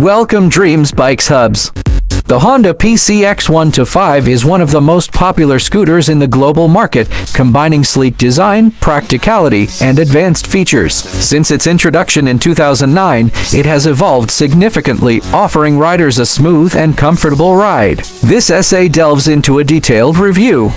Welcome Dreams Bikes Hubs. The Honda PCX 1-5 is one of the most popular scooters in the global market, combining sleek design, practicality, and advanced features. Since its introduction in 2009, it has evolved significantly, offering riders a smooth and comfortable ride. This essay delves into a detailed review.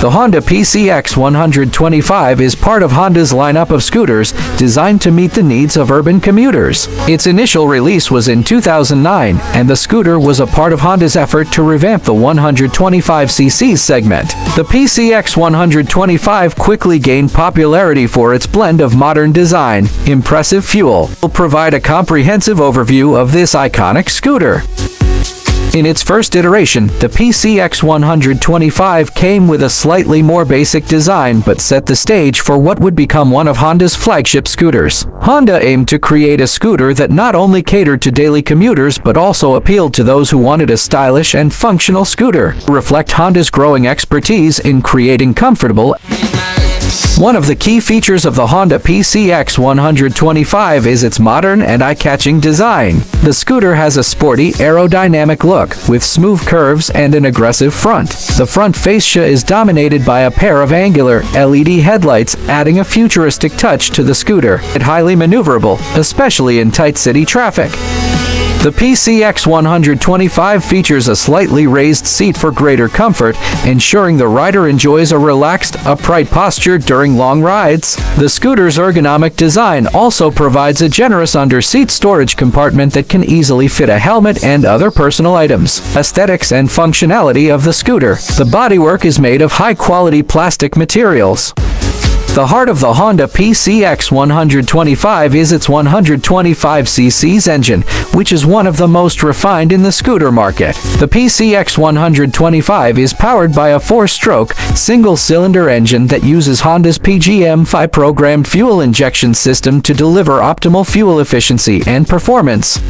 The Honda PCX 125 is part of Honda's lineup of scooters designed to meet the needs of urban commuters. Its initial release was in 2009, and the scooter was a part of Honda's effort to revamp the 125cc segment. The PCX 125 quickly gained popularity for its blend of modern design, impressive fuel. We'll provide a comprehensive overview of this iconic scooter. In its first iteration, the PCX 125 came with a slightly more basic design but set the stage for what would become one of Honda's flagship scooters. Honda aimed to create a scooter that not only catered to daily commuters but also appealed to those who wanted a stylish and functional scooter, reflect Honda's growing expertise in creating comfortable. One of the key features of the Honda PCX 125 is its modern and eye-catching design. The scooter has a sporty, aerodynamic look, with smooth curves and an aggressive front. The front fascia is dominated by a pair of angular LED headlights, adding a futuristic touch to the scooter. It's highly maneuverable, especially in tight city traffic. The PCX 125 features a slightly raised seat for greater comfort, ensuring the rider enjoys a relaxed, upright posture during long rides. The scooter's ergonomic design also provides a generous under-seat storage compartment that can easily fit a helmet and other personal items. Aesthetics and functionality of the scooter. The bodywork is made of high-quality plastic materials. The heart of the Honda PCX 125 is its 125cc engine, which is one of the most refined in the scooter market. The PCX 125 is powered by a 4-stroke, single-cylinder engine that uses Honda's PGM-5 programmed fuel injection system to deliver optimal fuel efficiency and performance.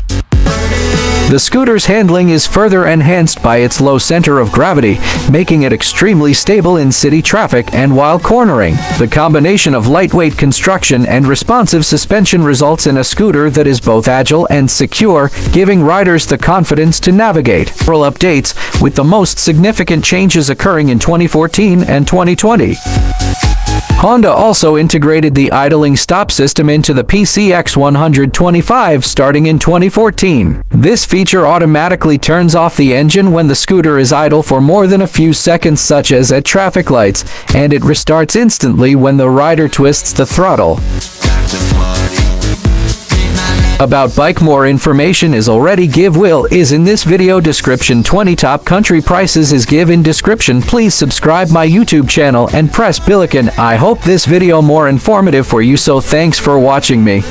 The scooter's handling is further enhanced by its low center of gravity, making it extremely stable in city traffic and while cornering. The combination of lightweight construction and responsive suspension results in a scooter that is both agile and secure, giving riders the confidence to navigate. Several updates, with the most significant changes occurring in 2014 and 2020. Honda also integrated the idling stop system into the PCX 125 starting in 2014. This feature automatically turns off the engine when the scooter is idle for more than a few seconds, such as at traffic lights, and it restarts instantly when the rider twists the throttle. About bike, more information is already give will is in this video description. 20 top country prices is give in description. Please subscribe my YouTube channel and press bell icon. I hope this video more informative for you, so thanks for watching me.